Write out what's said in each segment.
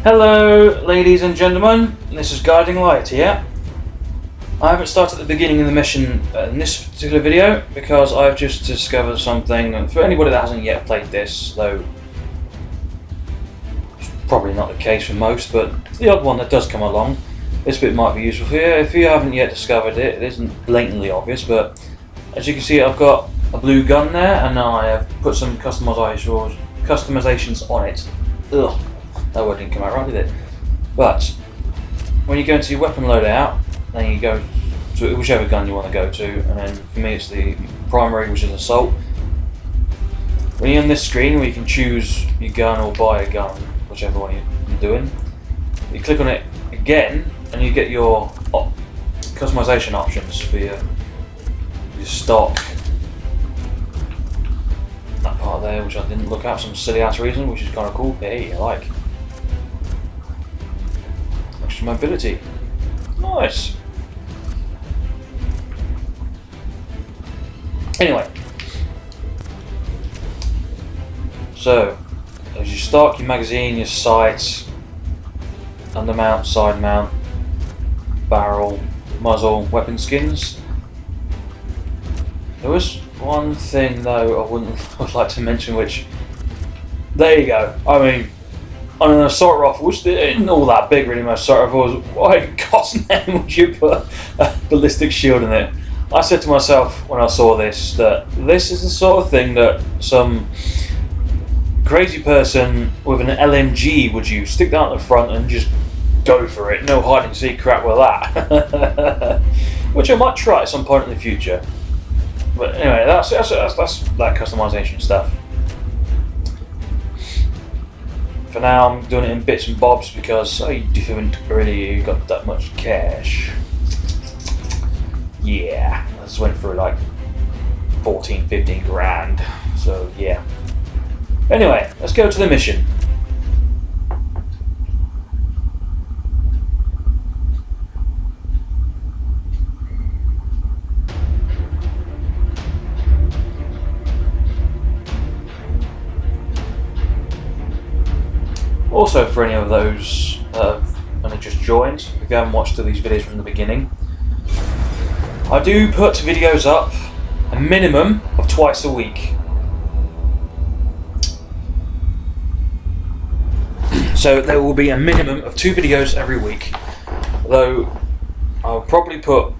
Hello ladies and gentlemen, this is Guiding Light here. I haven't started at the beginning of the mission in this particular video because I've just discovered something, and for anybody that hasn't yet played this, though it's probably not the case for most, but the odd one that does come along, this bit might be useful for you. If you haven't yet discovered it, it isn't blatantly obvious, but as you can see I've got a blue gun there and I have put some customizations on it. Ugh. That word didn't come out right, did it? But when you go into your weapon loadout, then you go to whichever gun you want to go to, and then for me it's the primary, which is assault. When you're on this screen where you can choose your gun or buy a gun, whichever one you're doing, you click on it again and you get your customization options for your stock. That part there, which I didn't look at for some silly ass reason, which is kind of cool. Hey, I like. Extra mobility. Nice. Anyway. So, there's your stock, your magazine, your sights, undermount, side mount, barrel, muzzle, weapon skins. There was one thing though I would like to mention, which, there you go. I mean, on an assault rifle, which isn't all that big really, most assault rifles, why in God's name would you put a ballistic shield in it? I said to myself when I saw this that this is the sort of thing that some crazy person with an LMG would use. Stick that at the front and just go for it. No hide and seek crap with that. Which I might try at some point in the future. But anyway, that's that customization stuff. For now, I'm doing it in bits and bobs because I haven't really got that much cash. Yeah, I just went through like 14-15 grand. So yeah. Anyway, let's go to the mission. Also, for any of those that have only just joined, if you haven't watched these videos from the beginning, I do put videos up a minimum of twice a week. So there will be a minimum of 2 videos every week. Though I'll probably put,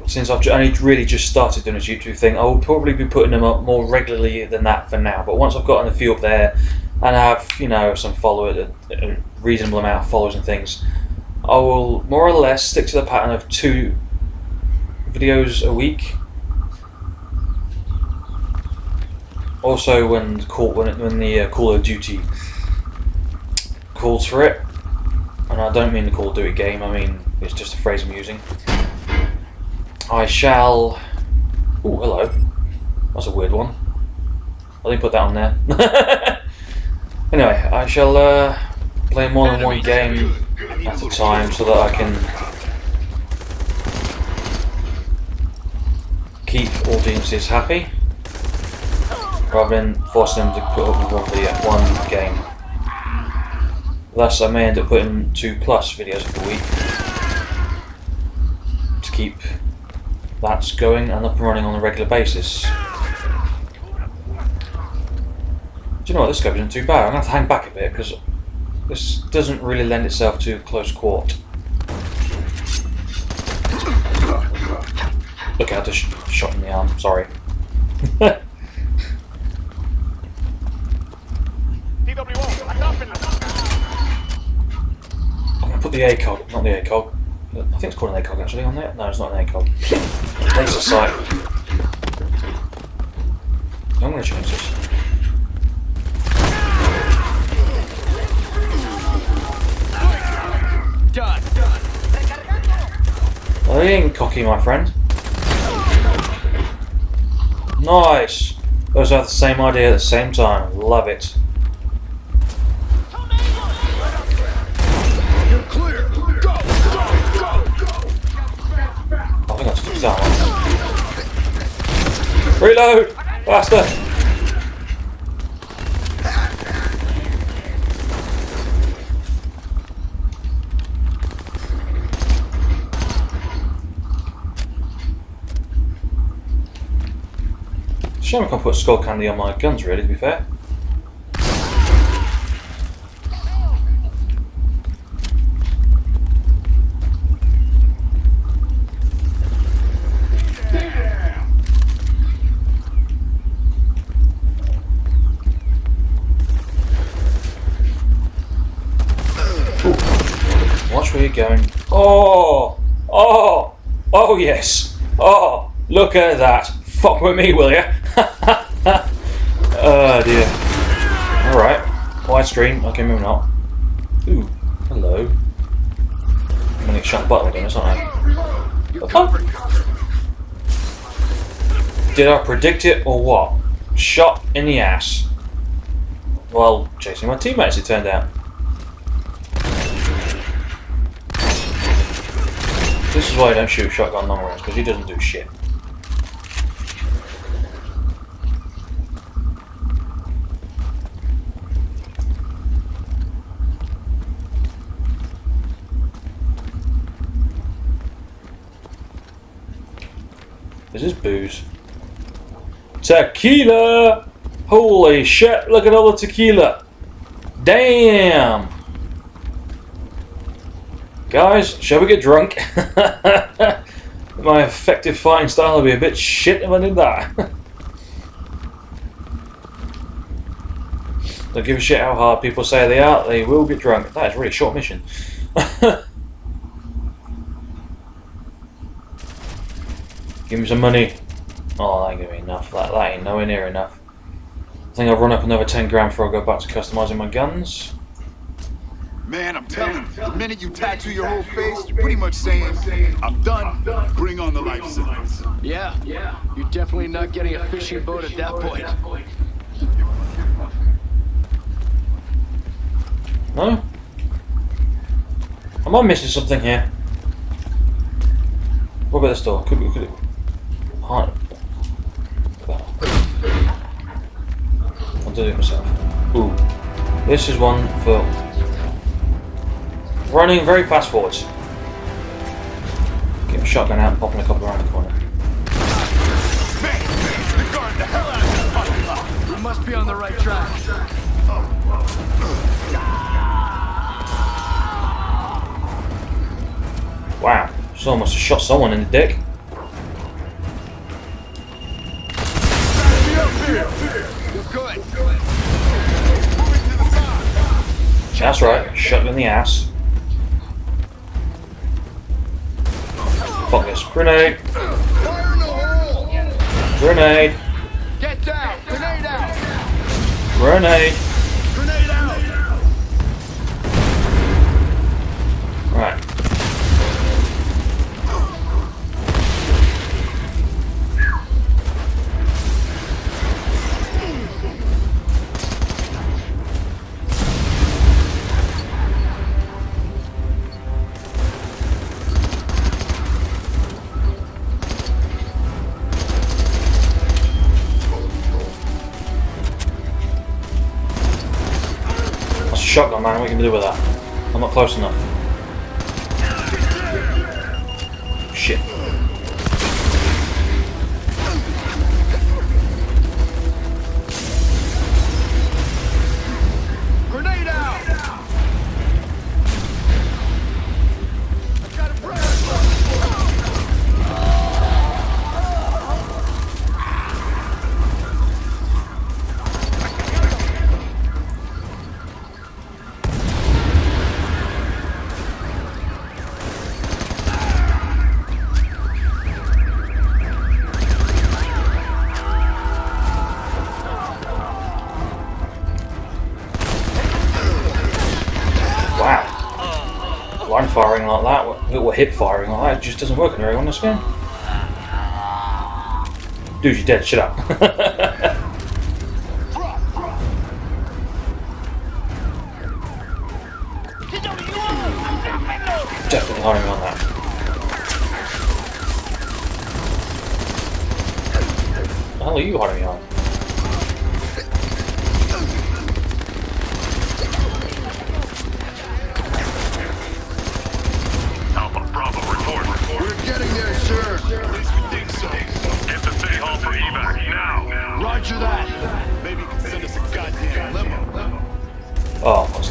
since I've only really just started doing this YouTube thing, I will probably be putting them up more regularly than that for now. But once I've gotten a few up there, and I have, you know, some followers, a reasonable amount of followers and things, I will more or less stick to the pattern of 2 videos a week. Also, when the Call of Duty calls for it, and I don't mean the Call of Duty game, I mean it's just a phrase I'm using, I shall. Oh, hello. That's a weird one. I didn't put that on there. Anyway, I shall play more than one game at a time so that I can keep audiences happy, rather than forcing them to put up with one game. Thus, I may end up putting 2+ videos per week to keep that going and up and running on a regular basis. Do you know what, this scope isn't too bad. I'm going to have to hang back a bit because this doesn't really lend itself to close quarter. Look, I just shot in the arm, sorry. I'm going to put the ACOG, not the ACOG. I think it's called an ACOG actually on there. No, it's not an ACOG. Laser sight. I'm going to change this. Well, he ain't cocky, my friend. Nice! Those have the same idea at the same time. Love it. You're clear. Go, go, go, go. I think I took that one. Reload! Faster! Shame I can't put skull candy on my guns, really, to be fair. Watch where you're going. Oh! Oh! Oh, yes! Oh! Look at that! Fuck with me, will ya? Oh, dear. Alright. Widescreen. Okay, moving on. Ooh. Hello. I'm gonna get shot button again, aren't I? Oh. Did I predict it or what? Shot in the ass. Well, chasing my teammates, it turned out. This is why I don't shoot shotgun long range, because he doesn't do shit. This is booze. Tequila! Holy shit, look at all the tequila! Damn! Guys, shall we get drunk? My effective fighting style would be a bit shit if I did that. Don't give a shit how hard people say they are, they will get drunk. That is a really short mission. Give me some money. Oh, that ain't gonna be enough. That ain't nowhere near enough. I think I've run up another 10 grand before I go back to customizing my guns. Man, I'm telling you, the minute you tattoo your whole face, you're pretty much saying, I'm done, bring on the life sentence. Yeah, you're definitely not getting a fishing boat at that point. No? Am I missing something here? What about this door? Could it? I'll do it myself. Ooh. This is one for running very fast forwards. Get a shotgun out and popping a couple around the corner. Man, they're guarding the hell out of this fucking lot. We must be on the right track. Wow, someone must have shot someone in the dick. You're good. That's right, shot you in the ass. Fuck this. Grenade! Fire in the hole! Grenade! Get down. Grenade out. Grenade! Grenade out. Right. Shotgun, man, what can we do with that? I'm not close enough. Shit. Grenade out. I've got a break. Line firing like that, or hip firing like that, it just doesn't work in everyone on this game. Dude, you're dead, shut up. Definitely hiding on that. What the hell are you hiding behind? We're getting there, sir. At least we think so. Get to City Hall for evac now.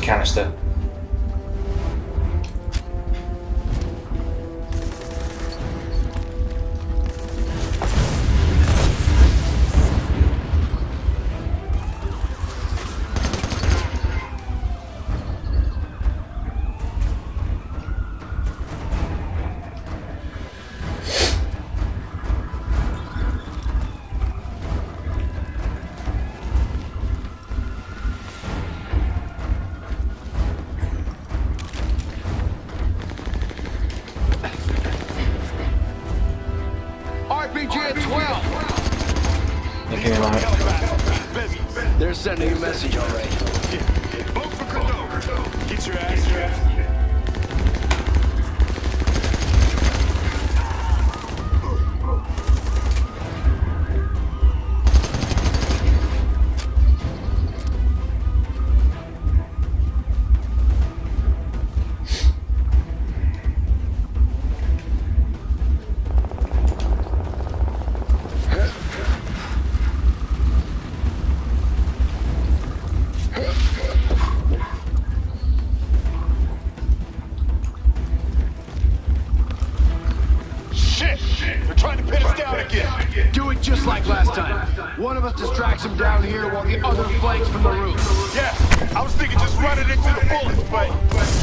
canister. RPG at 12. Give me a moment. They're sending a message already. Vote for Cartel. Get your ass. Do it just like last time. One of us distracts him down here while the other flanks from the roof. Yeah, I was thinking just run it into the bullets, but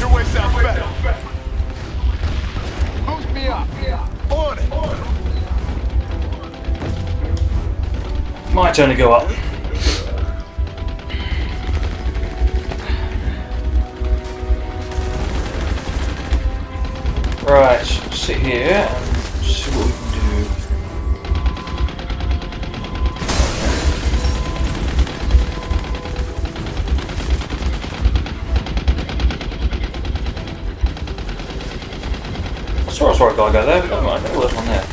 your way sounds better. Boost me up. On it. My turn to go up. Right, sit here and see what we can do. I saw a guy go there, but never mind, there's one there.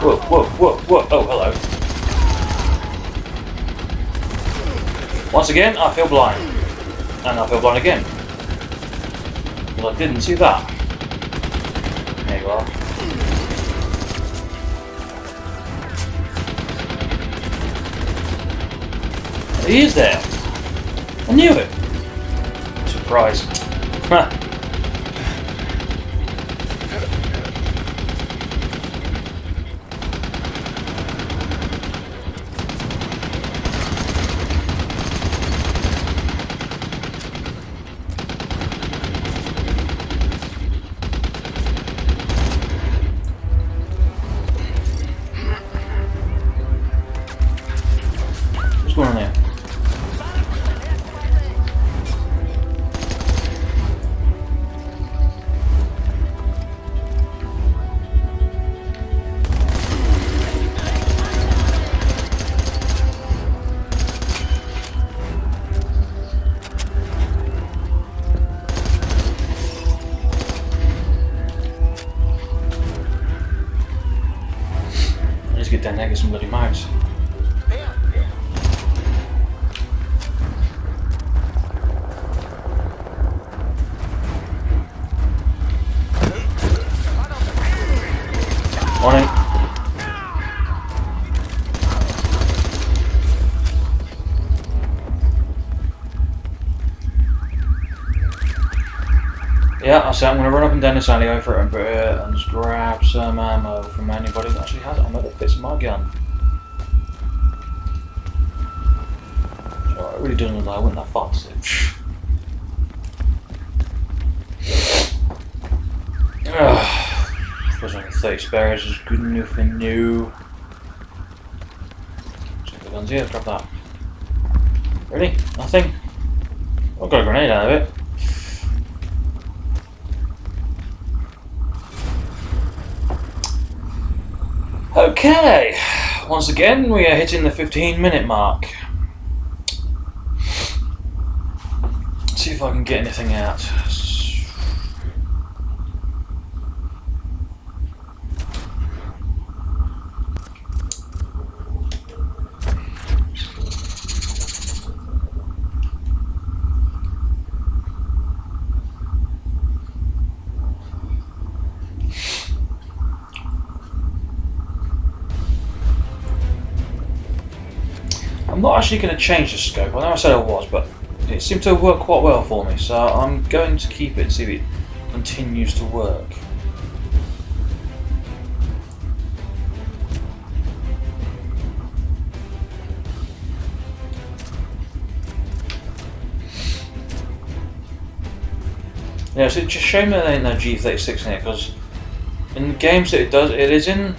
Whoa, whoa, whoa, whoa, oh, hello. Once again, I feel blind. And I feel blind again. Well, I didn't see that. There you are. He is there. I knew it. Surprise. What's going on there? I need to get down there and get some bloody mouse. On it. Yeah, I said I'm going to run up and down this alleyway for it and just grab some ammo from anybody that actually has ammo that fits my gun. So it really doesn't look like I went that far, does it? Suppose only 30 spares is good enough for new. Check the guns here, grab that. Ready? Nothing? I've got a grenade out of it. Okay, once again we are hitting the 15-minute mark. Let's see if I can get anything out. I'm not actually going to change the scope. I know I said I was, but it seemed to work quite well for me, so I'm going to keep it and see if it continues to work. Yeah, so it's just a shame that there ain't no G36 in it, because in the games that it is in,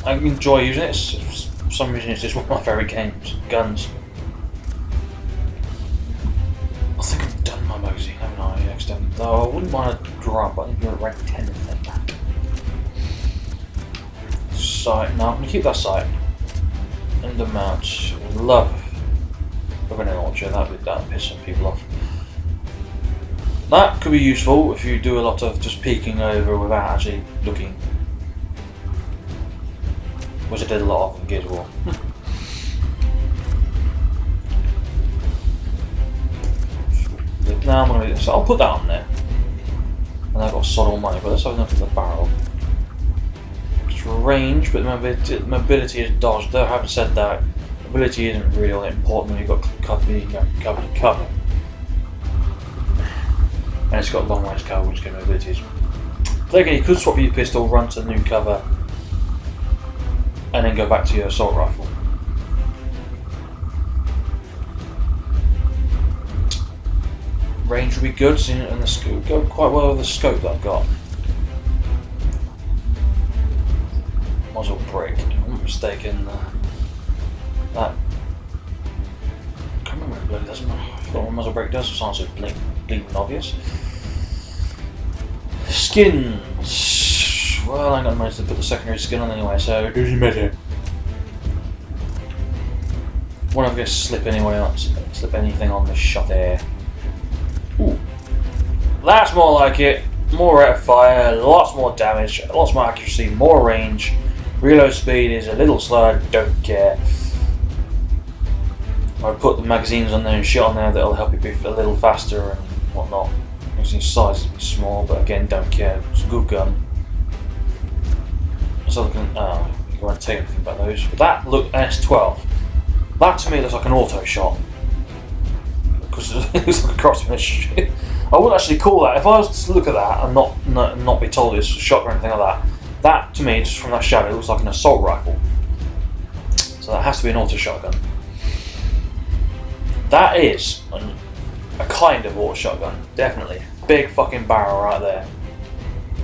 I enjoy using it. For some reason it's just one of my favourite guns. I think I've done my magazine, haven't I? Accidentally. Though I wouldn't mind a drop, but I think you're at rank 10 of them back. Sight, no, I'm going to keep that sight. And the mount. Love a grenade launcher, that'd piss some people off. That could be useful if you do a lot of just peeking over without actually looking. Which I did a lot of in Gears of War. Now I'm going to do this. So I'll put that on there. And I've got solid money, but let's have a look at the barrel. It's range, but mobility is dodge. Though having said that, mobility isn't really all that important when you've got cover. And it's got long range cover, which gives mobilities. Then again, you could swap your pistol, run to new cover, and then go back to your assault rifle. Range will be good, and the scope go quite well with the scope that I've got. Muzzle brake, if I'm not mistaken. That I can't remember what it really does. I forgot what muzzle brake does. It sounds so bleeding obvious. Skins. Well, I ain't got managed to put the secondary skin on anyway, so it doesn't matter. Won't have to slip anything on the shot there. Ooh. That's more like it. More rate of fire, lots more damage, lots more accuracy, more range. Reload speed is a little slower, don't care. I put the magazines on there and shit on there that'll help you be a little faster and whatnot. Magazine size is small, but again, don't care. It's a good gun. So you won't take anything about those. But that look S12. That to me looks like an auto shot. Because it looks like a crossfinish. I wouldn't actually call that. If I was to look at that and not be told it's a shot or anything like that, that to me, just from that shadow, looks like an assault rifle. So that has to be an auto shotgun. That is a kind of auto shotgun, definitely. Big fucking barrel right there.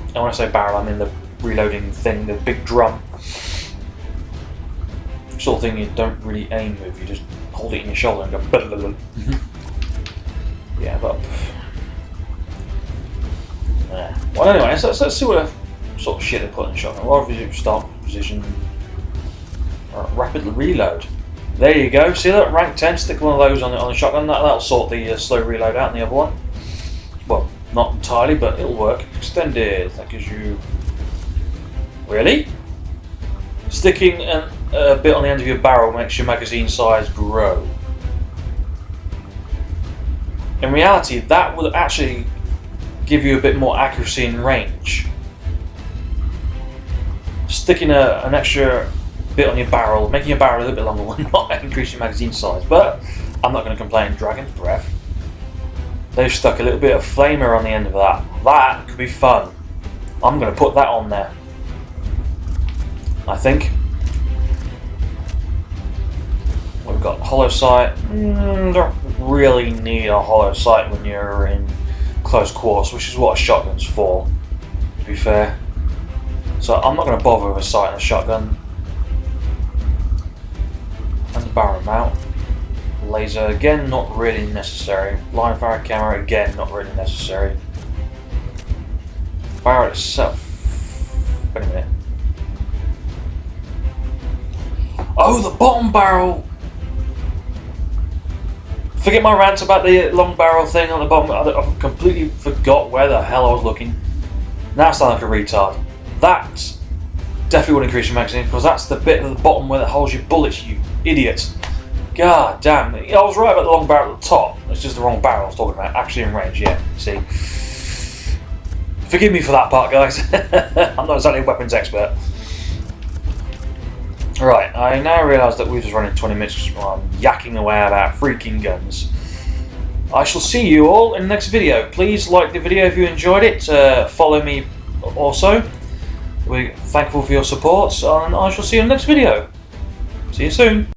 And when I say barrel, I mean the reloading thing, the big drum. Sort of thing you don't really aim with, you just hold it in your shoulder and go blah, blah, blah. Yeah, but yeah. Well, anyway, let's see what sort of shit they put in the shotgun. Well, obviously, start position, rapid reload. There you go. See that rank 10? Stick one of those on the shotgun. That'll sort the slow reload out. And the other one, well, not entirely, but it'll work. Extended. That gives you really sticking a bit on the end of your barrel makes your magazine size grow. In reality, that would actually give you a bit more accuracy and range. Sticking an extra bit on your barrel, making your barrel a little bit longer will not increase your magazine size, but I'm not going to complain. Dragon's Breath. They've stuck a little bit of flamer on the end of that. That could be fun. I'm going to put that on there, I think. We've got hollow sight. Don't really need a hollow sight when you're in close quarters, which is what a shotgun's for, to be fair. So I'm not going to bother with a sight on a shotgun. And the barrel mount. Laser, again, not really necessary. Line of fire camera, again, not really necessary. Barrel itself. Wait a minute. Oh, the bottom barrel! Forget my rant about the long barrel thing on the bottom. I completely forgot where the hell I was looking. Now I sound like a retard. That definitely would increase your magazine, because that's the bit at the bottom where that holds your bullets, you idiot. God damn. I was right about the long barrel at the top. It's just the wrong barrel I was talking about. Actually in range, yeah. See? Forgive me for that part, guys. I'm not exactly a weapons expert. Right, I now realise that we've just run in 20 minutes because I'm yakking away about freaking guns. I shall see you all in the next video. Please like the video if you enjoyed it. Follow me also. We're thankful for your support, and I shall see you in the next video. See you soon.